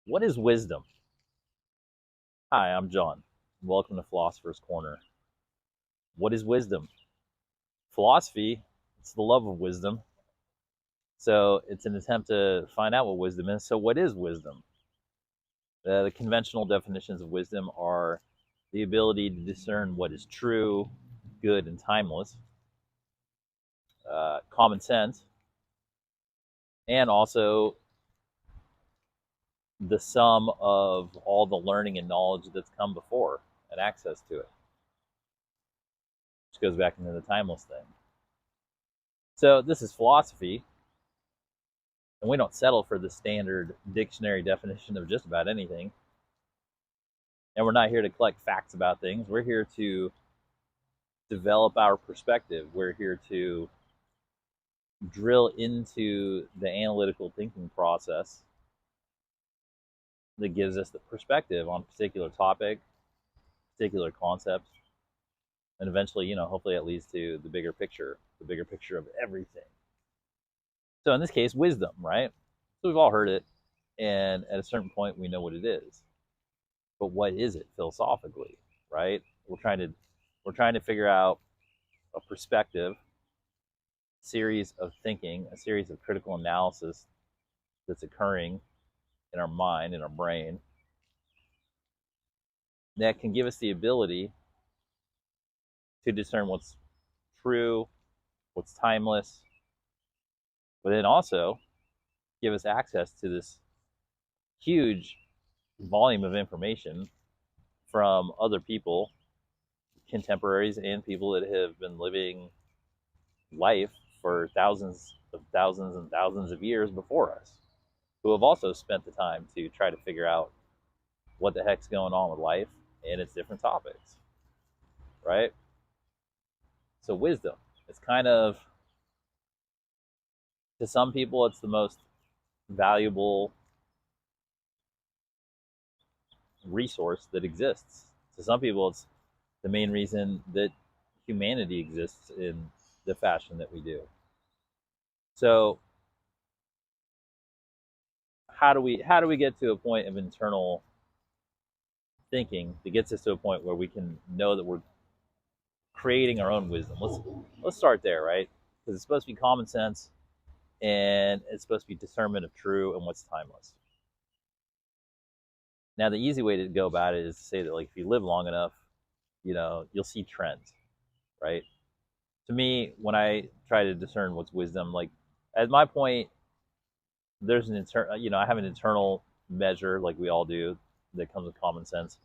What is wisdom? Hi, I'm John. Welcome to Philosopher's Corner. What is wisdom? Philosophy, it's the love of wisdom. So it's an attempt to find out what wisdom is. So, what is wisdom? The conventional definitions of wisdom are the ability to discern what is true, good, and timeless, common sense, and also the sum of all the learning and knowledge that's come before and access to it, which goes back into the timeless thing. So this is philosophy, and we don't settle for the standard dictionary definition of just about anything. And we're not here to collect facts about things. We're here to develop our perspective. We're here to drill into the analytical thinking process that gives us the perspective on a particular topic, particular concepts, and eventually, hopefully it leads to the bigger picture of everything. So in this case, wisdom, right? So we've all heard it, and at a certain point, we know what it is. But what is it philosophically, right? We're trying to figure out a perspective, series of thinking, a series of critical analysis that's occurring in our mind, in our brain, that can give us the ability to discern what's true, what's timeless, but then also give us access to this huge volume of information from other people, contemporaries, and people that have been living life for thousands and thousands of years before us, who have also spent the time to try to figure out what the heck's going on with life and its different topics, right? So wisdom, it's kind of, to some people, it's the most valuable resource that exists. To some people, it's the main reason that humanity exists in the fashion that we do. So how do we get to a point of internal thinking that gets us to a point where we can know that we're creating our own wisdom? Let's start there, right? Because it's supposed to be common sense, and it's supposed to be discernment of true and what's timeless. Now, the easy way to go about it is to say that, like, if you live long enough, you'll see trends, right? To me, when I try to discern what's wisdom, like, at my point, there's an I have an internal measure, like we all do, that comes with common sense,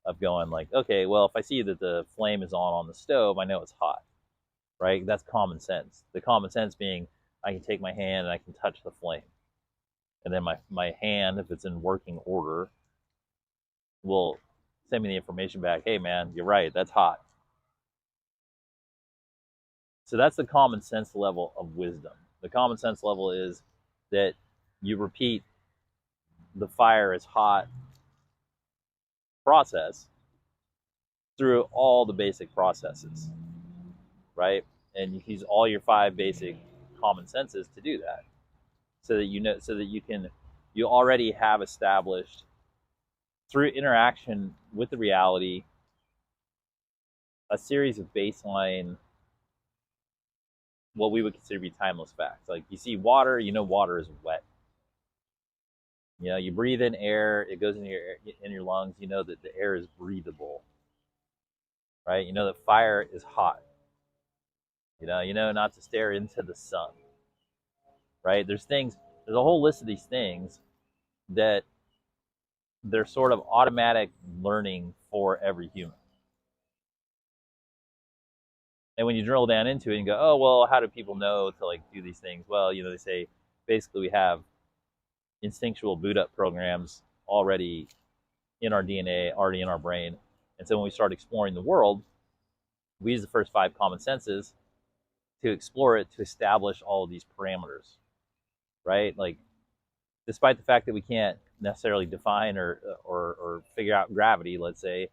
of going like, okay, well, if I see that the flame is on the stove, I know it's hot, right? That's common sense. The common sense being, I can take my hand and I can touch the flame, and then my hand, if it's in working order, will send me the information back. Hey, man, you're right. That's hot. So that's the common sense level of wisdom. The common sense level is that you repeat the fire is hot process through all the basic processes, right? And you use all your 5 basic common senses to do that, so that you already have established, through interaction with the reality, a series of baseline, what we would consider to be timeless facts. Like, you see water, water is wet. You breathe in air, it goes in your lungs. You know that the air is breathable, right? You know that fire is hot. You know not to stare into the sun, right? There's a whole list of these things that they're sort of automatic learning for every human. And when you drill down into it and go, oh, well, how do people know to, like, do these things? Well, they say basically we have instinctual boot up programs already in our DNA, already in our brain. And so when we start exploring the world, we use the first 5 common senses to explore it, to establish all of these parameters, right? Like, despite the fact that we can't necessarily define or figure out gravity, let's say,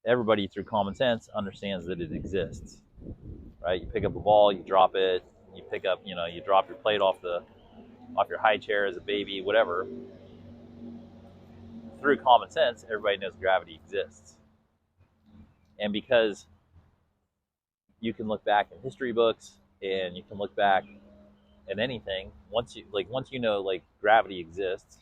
everybody through common sense understands that it exists, right? You pick up a ball, you drop it, you pick up, you drop your plate off your high chair as a baby, whatever. through common sense, everybody knows gravity exists. And because you can look back in history books and you can look back at anything, once you know like gravity exists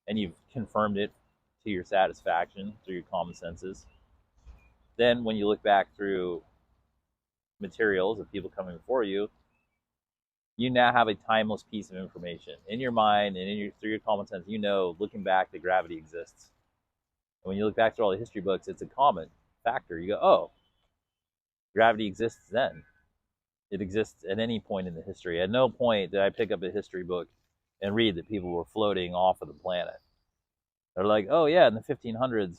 and you've confirmed it to your satisfaction through your common senses, then when you look back through materials of people coming before you, you now have a timeless piece of information in your mind and through your common sense. You know, looking back, that gravity exists. And when you look back through all the history books, it's a common factor. You go, oh, gravity exists then. It exists at any point in the history. At no point did I pick up a history book and read that people were floating off of the planet. They're like, oh yeah, in the 1500s,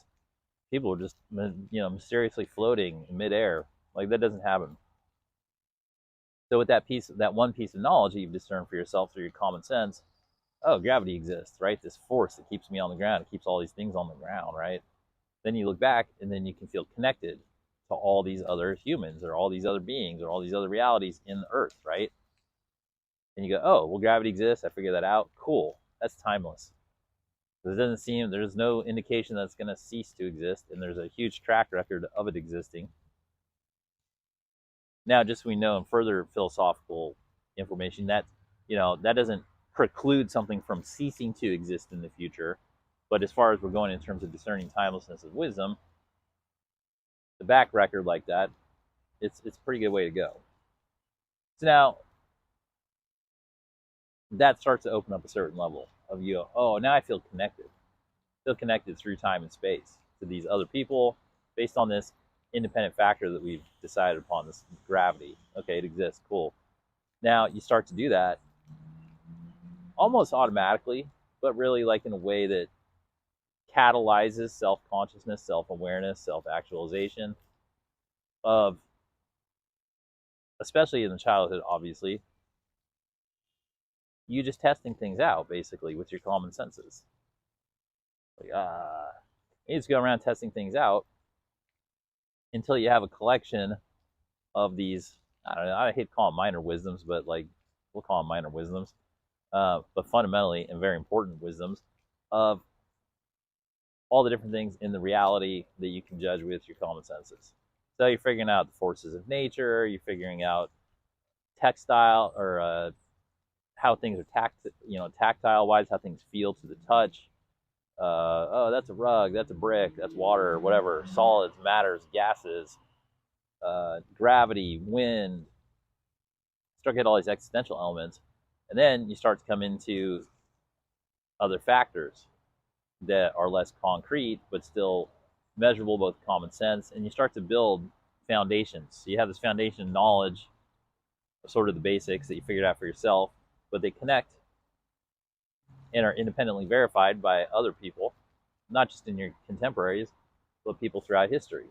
people were just, mysteriously floating in midair. Like, that doesn't happen. So with that one piece of knowledge that you've discerned for yourself through your common sense, oh, gravity exists, right? This force that keeps me on the ground, it keeps all these things on the ground, right? Then you look back and then you can feel connected to all these other humans or all these other beings or all these other realities in the earth, right? And you go, oh, well, gravity exists. I figured that out. Cool. That's timeless. It doesn't seem, there's no indication that it's going to cease to exist, and there's a huge track record of it existing. Now, just so we know in further philosophical information that, that doesn't preclude something from ceasing to exist in the future. But as far as we're going in terms of discerning timelessness of wisdom, the back record like that, it's a pretty good way to go. So now, that starts to open up a certain level of you. Oh, now I feel connected. I feel connected through time and space to these other people based on this independent factor that we've decided upon, this gravity. Okay, it exists, cool. Now you start to do that almost automatically, but really like in a way that catalyzes self-consciousness, self-awareness, self-actualization of, especially in the childhood, obviously, you just testing things out basically with your common senses. Like, you just go around testing things out until you have a collection of these, I don't know, I hate to call them minor wisdoms, but like, we'll call them minor wisdoms, but fundamentally and very important wisdoms of all the different things in the reality that you can judge with your common senses. So you're figuring out the forces of nature, you're figuring out textile or how things are tactile wise, how things feel to the touch. Oh, that's a rug, that's a brick, that's water, whatever, solids, matters, gases, gravity, wind. Start to get all these existential elements, and then you start to come into other factors that are less concrete but still measurable, both common sense, and you start to build foundations. So you have this foundation knowledge of sort of the basics that you figured out for yourself, but they connect and are independently verified by other people, not just in your contemporaries, but people throughout history,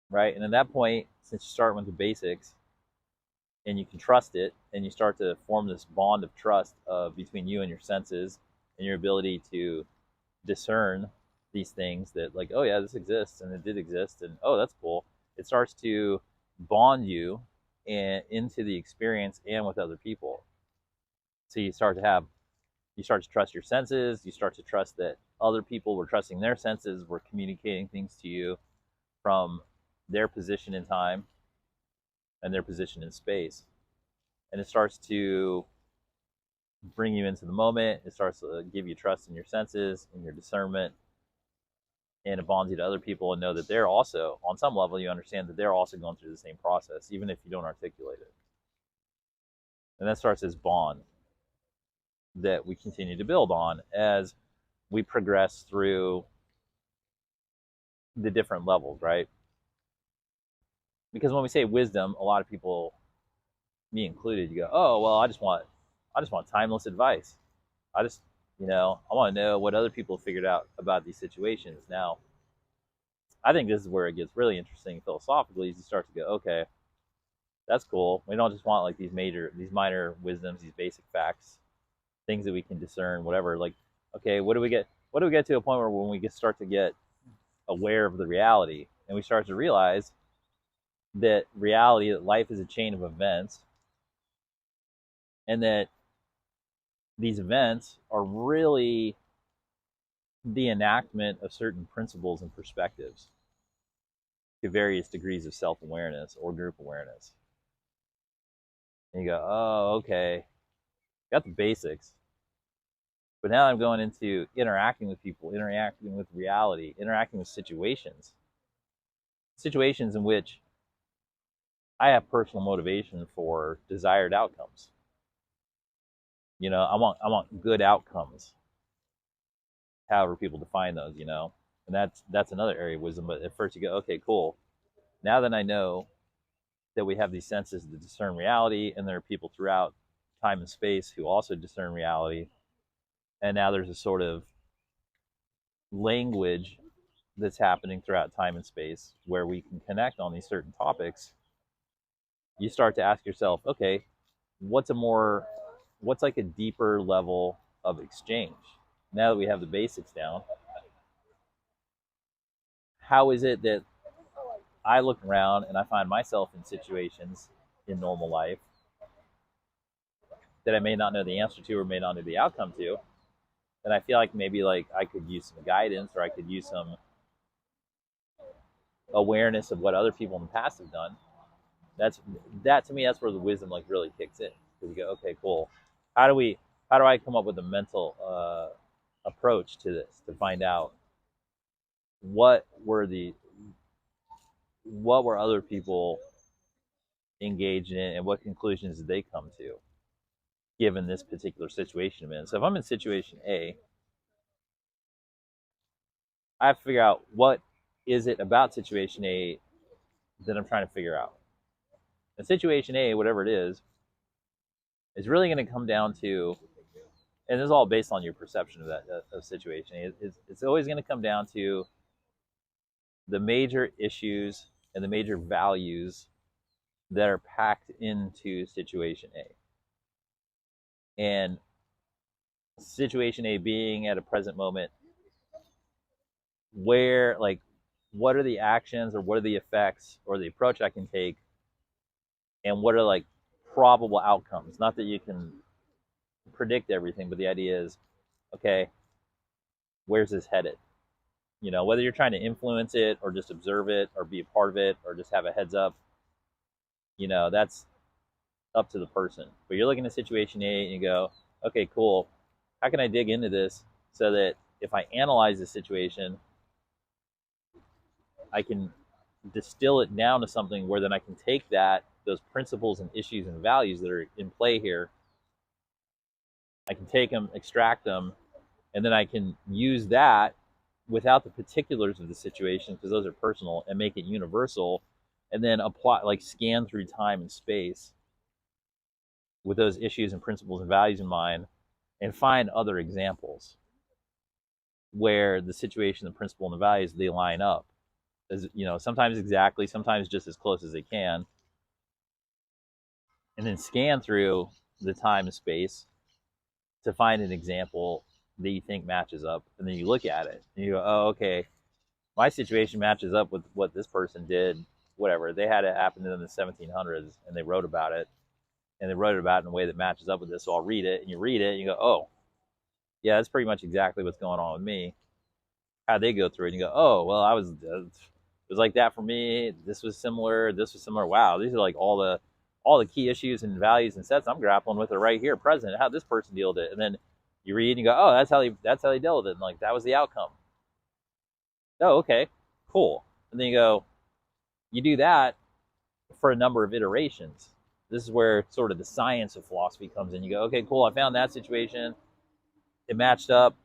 right? And at that point, since you start with the basics and you can trust it, and you start to form this bond of trust between you and your senses and your ability to discern these things that, like, oh yeah, this exists and it did exist, and oh, that's cool. It starts to bond you into the experience and with other people. So you start to trust your senses. You start to trust that other people were trusting their senses, were communicating things to you from their position in time and their position in space. And it starts to bring you into the moment. It starts to give you trust in your senses, in your discernment, and it bonds you to other people and know that they're also, on some level, you understand that they're also going through the same process, even if you don't articulate it. And that starts this bond that we continue to build on as we progress through the different levels, right? Because when we say wisdom, a lot of people, me included, you go, oh, well, I just want timeless advice. I want to know what other people figured out about these situations. Now, I think this is where it gets really interesting philosophically, is you start to go, okay, that's cool. We don't just want like these minor wisdoms, these basic facts, things that we can discern, whatever. Like, okay, what do we get to a point where when we start to get aware of the reality and we start to realize that reality, that life is a chain of events, and that these events are really the enactment of certain principles and perspectives to various degrees of self-awareness or group awareness. And you go, oh, okay, got the basics. But now I'm going into interacting with people, interacting with reality, interacting with situations in which I have personal motivation for desired outcomes. You know, I want good outcomes. However people define those, you know. And that's another area of wisdom. But at first you go, okay, cool. Now that I know that we have these senses to discern reality, and there are people throughout time and space who also discern reality, and now there's a sort of language that's happening throughout time and space where we can connect on these certain topics, you start to ask yourself, okay, what's like a deeper level of exchange? Now that we have the basics down, how is it that I look around and I find myself in situations in normal life that I may not know the answer to or may not know the outcome to, and I feel like maybe like I could use some guidance or I could use some awareness of what other people in the past have done. That to me, that's where the wisdom like really kicks in. Because you go, okay, cool. How do I come up with a mental approach to this to find out what were other people engaged in and what conclusions did they come to given this particular situation I'm in. So if I'm in situation A, I have to figure out what is it about situation A that I'm trying to figure out. And situation A, whatever it is really going to come down to, and this is all based on your perception of that of situation. It's always going to come down to the major issues and the major values that are packed into situation A. And situation A being at a present moment where, like, what are the actions or what are the effects or the approach I can take, and what are like probable outcomes? Not that you can predict everything, but the idea is, okay, where's this headed? You know, whether you're trying to influence it or just observe it or be a part of it or just have a heads up, you know, that's up to the person. But you're looking at situation A and you go, okay, cool. How can I dig into this so that if I analyze the situation, I can distill it down to something where then I can take those principles and issues and values that are in play here, I can take them, extract them, and then I can use that without the particulars of the situation, because those are personal, and make it universal, and then apply, like scan through time and space with those issues and principles and values in mind, and find other examples where the situation, the principle, and the values, they line up. As you know, sometimes exactly, sometimes just as close as they can, and then scan through the time and space to find an example that you think matches up, and then you look at it and you go, oh, okay, my situation matches up with what this person did, whatever. They had it happen to them in the 1700s, and they wrote about it, and they wrote it about it in a way that matches up with this, so I'll read it, and you read it, and you go, oh, yeah, that's pretty much exactly what's going on with me. How'd they go through it? And you go, oh, well, it was like that for me. This was similar. Wow, these are like all the key issues and values and sets I'm grappling with are right here, present. How this person dealt with it, and then you read and you go, oh, that's how they dealt with it, and like that was the outcome. Oh, okay, cool. And then you go, you do that for a number of iterations. This is where sort of the science of philosophy comes in. You go, okay, cool, I found that situation. It matched up.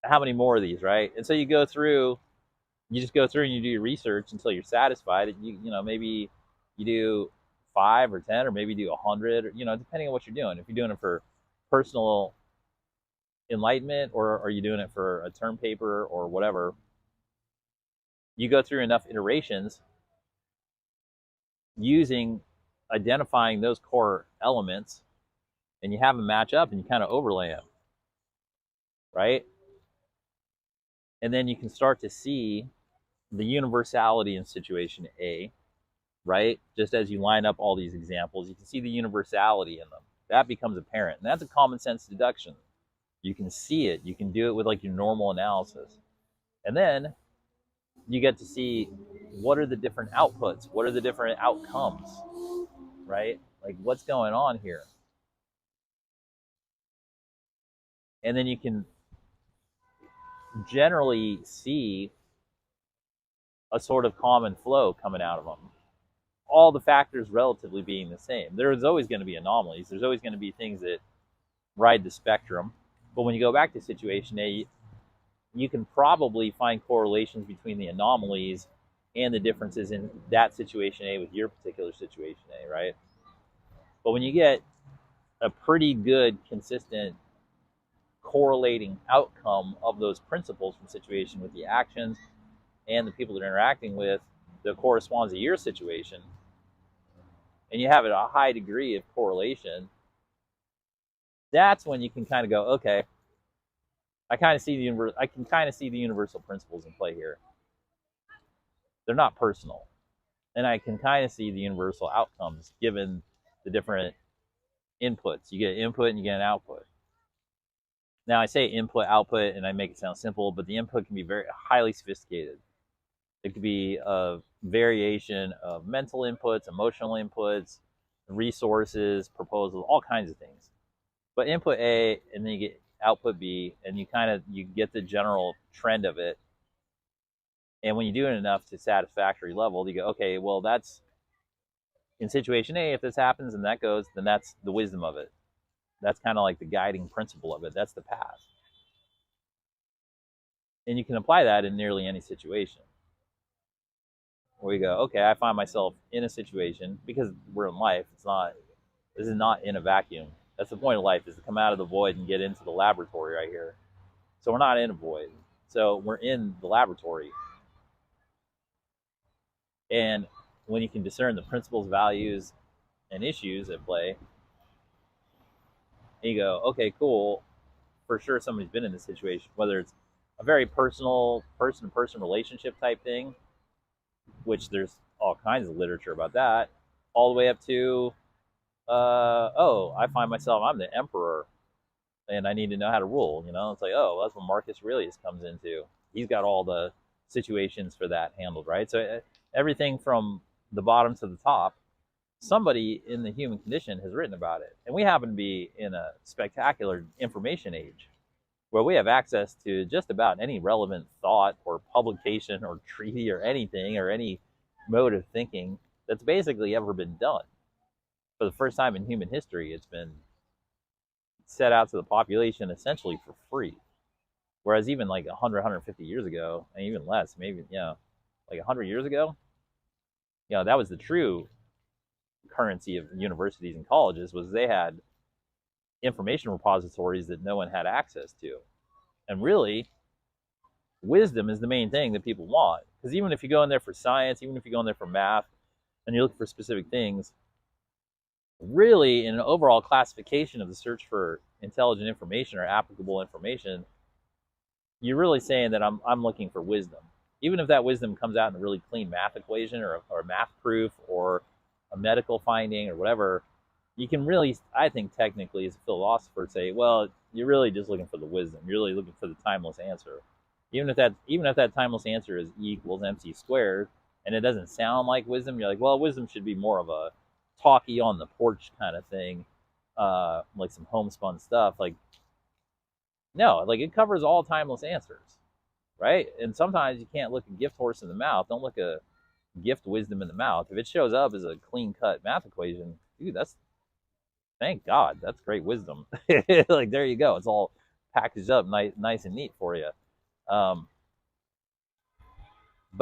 How many more of these, right? And so you just go through and you do your research until you're satisfied. You know, maybe you do 5 or 10, or maybe you do 100, you know, depending on what you're doing. If you're doing it for personal enlightenment, or are you doing it for a term paper or whatever, you go through enough iterations identifying those core elements, and you have them match up and you kind of overlay them, right? And then you can start to see the universality in situation A, right? Just as you line up all these examples, you can see the universality in them. That becomes apparent, and that's a common sense deduction. You can see it. You can do it with like your normal analysis. And then you get to see what are the different outputs, what are the different outcomes, right? Like what's going on here. And then you can generally see a sort of common flow coming out of them. All the factors relatively being the same. There's always going to be anomalies. There's always going to be things that ride the spectrum. But when you go back to situation A, you can probably find correlations between the anomalies and the differences in that situation A with your particular situation A, right? But when you get a pretty good, consistent, correlating outcome of those principles from situation with the actions and the people that you're interacting with that corresponds to your situation, and you have a high degree of correlation, that's when you can kind of go, okay, I can kind of see the universal principles in play here. They're not personal. And I can kind of see the universal outcomes given the different inputs. You get an input and you get an output. Now I say input, output, and I make it sound simple, but the input can be very highly sophisticated. It could be a variation of mental inputs, emotional inputs, resources, proposals, all kinds of things. But input A, and then you get output B, and you get the general trend of it. And when you do it enough to satisfactory level, you go, okay, well, that's in situation A, if this happens and that goes, then that's the wisdom of it. That's kind of like the guiding principle of it. That's the path. And you can apply that in nearly any situation. Where you go, okay, I find myself in a situation, because we're in life, this is not in a vacuum. That's the point of life, is to come out of the void and get into the laboratory right here. So we're not in a void. So we're in the laboratory. And when you can discern the principles, values, and issues at play, and you go, okay, cool, for sure somebody's been in this situation, whether it's a very personal person-to-person relationship type thing, which there's all kinds of literature about that, all the way up to, I find myself, I'm the emperor, and I need to know how to rule, It's like, that's what Marcus Aurelius comes into. He's got all the situations for that handled, right? So everything from the bottom to the top, somebody in the human condition has written about it. And we happen to be in a spectacular information age where we have access to just about any relevant thought or publication or treaty or anything or any mode of thinking that's basically ever been done. For the first time in human history, it's been set out to the population essentially for free. Whereas even like 100, 150 years ago, and even less, maybe, like 100 years ago, that was the true currency of universities and colleges, was they had information repositories that no one had access to. And really, wisdom is the main thing that people want. Because even if you go in there for science, even if you go in there for math, and you look for specific things, really, in an overall classification of the search for intelligent information or applicable information, you're really saying that I'm looking for wisdom. Even if that wisdom comes out in a really clean math equation or a math proof or a medical finding or whatever, you can really, I think technically as a philosopher, say, well, you're really just looking for the wisdom. You're really looking for the timeless answer. Even if that timeless answer is E equals MC squared and it doesn't sound like wisdom, you're like, well, wisdom should be more of a talkie on the porch kind of thing, like some homespun stuff. Like, no, like it covers all timeless answers, right? And sometimes you can't look a gift horse in the mouth. Don't look a gift wisdom in the mouth. If it shows up as a clean cut math equation, dude, thank God, that's great wisdom. Like, there you go. It's all packaged up nice and neat for you. But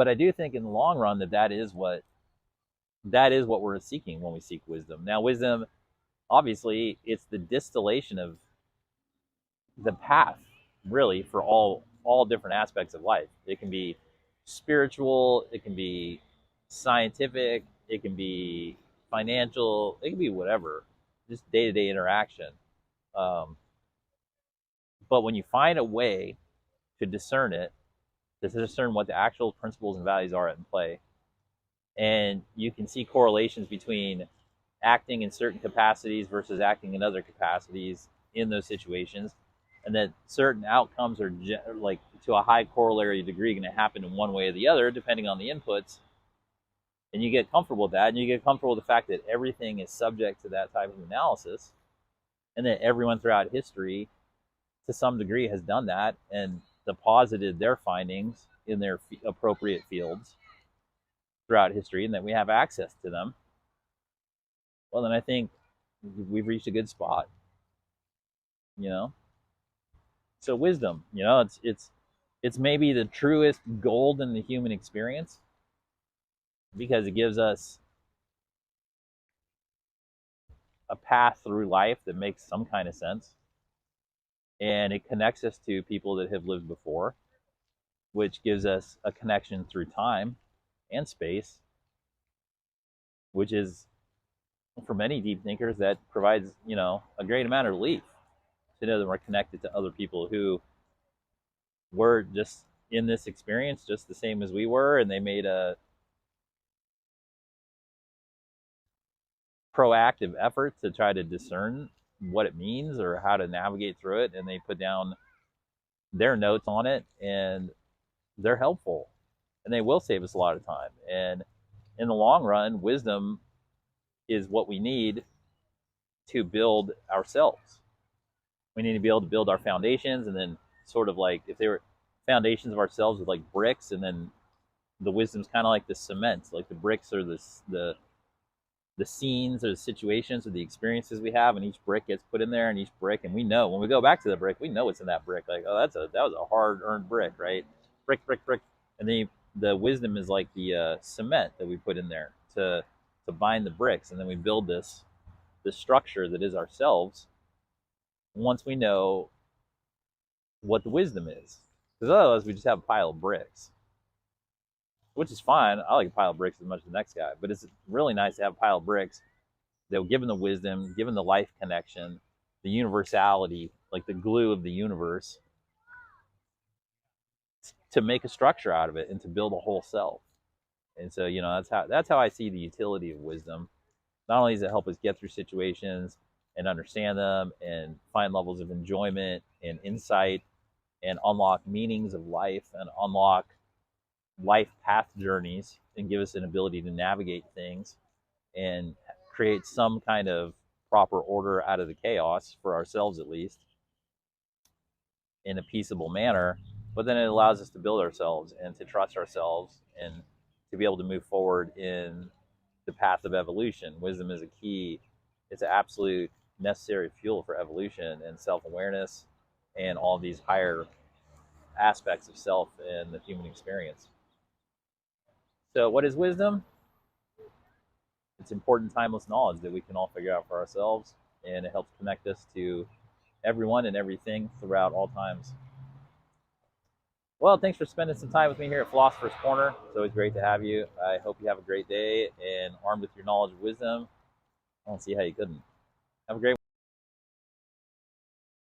I do think in the long run that is what we're seeking when we seek wisdom. Now, wisdom, obviously, it's the distillation of the path, really, for all different aspects of life. It can be spiritual, it can be scientific, it can be financial, it can be whatever, just day-to-day interaction. But when you find a way to discern it, to discern what the actual principles and values are at play, and you can see correlations between acting in certain capacities versus acting in other capacities in those situations, and that certain outcomes are like to a high corollary degree going to happen in one way or the other depending on the inputs, and you get comfortable with that, and you get comfortable with the fact that everything is subject to that type of analysis, and that everyone throughout history to some degree has done that and deposited their findings in their appropriate fields throughout history, and that we have access to them, well, then I think we've reached a good spot, you know. So wisdom, you know, it's maybe the truest gold in the human experience, because it gives us a path through life that makes some kind of sense, and it connects us to people that have lived before, which gives us a connection through time and space, which is, for many deep thinkers, that provides, you know, a great amount of relief to know that we're connected to other people who were just in this experience just the same as we were, and they made a proactive effort to try to discern what it means or how to navigate through it, and they put down their notes on it, and they're helpful, and they will save us a lot of time. And in the long run, wisdom is what we need to build ourselves. We need to be able to build our foundations, and then sort of like if they were foundations of ourselves with like bricks, and then the wisdom's kind of like the cement, like the bricks are the scenes or the situations or the experiences we have, and each brick gets put in there, and each brick, and we know when we go back to the brick, we know what's in that brick. Like, oh, that was a hard-earned brick, right? Brick. And then the wisdom is like the cement that we put in there to bind the bricks, and then we build this structure that is ourselves once we know what the wisdom is. Because otherwise we just have a pile of bricks, which is fine. I like a pile of bricks as much as the next guy, but it's really nice to have a pile of bricks that, given the wisdom, given the life connection, the universality, like the glue of the universe, to make a structure out of it and to build a whole self. And so, you know, that's how I see the utility of wisdom. Not only does it help us get through situations and understand them and find levels of enjoyment and insight and unlock meanings of life and unlock life path journeys and give us an ability to navigate things and create some kind of proper order out of the chaos, for ourselves at least, in a peaceable manner. But then it allows us to build ourselves and to trust ourselves and to be able to move forward in the path of evolution. Wisdom is a key. It's an absolute necessary fuel for evolution and self-awareness and all these higher aspects of self and the human experience. So what is wisdom? It's important, timeless knowledge that we can all figure out for ourselves, and it helps connect us to everyone and everything throughout all times. Well, thanks for spending some time with me here at Philosopher's Corner. It's always great to have you. I hope you have a great day, and armed with your knowledge of wisdom, I don't see how you couldn't. Have a great one.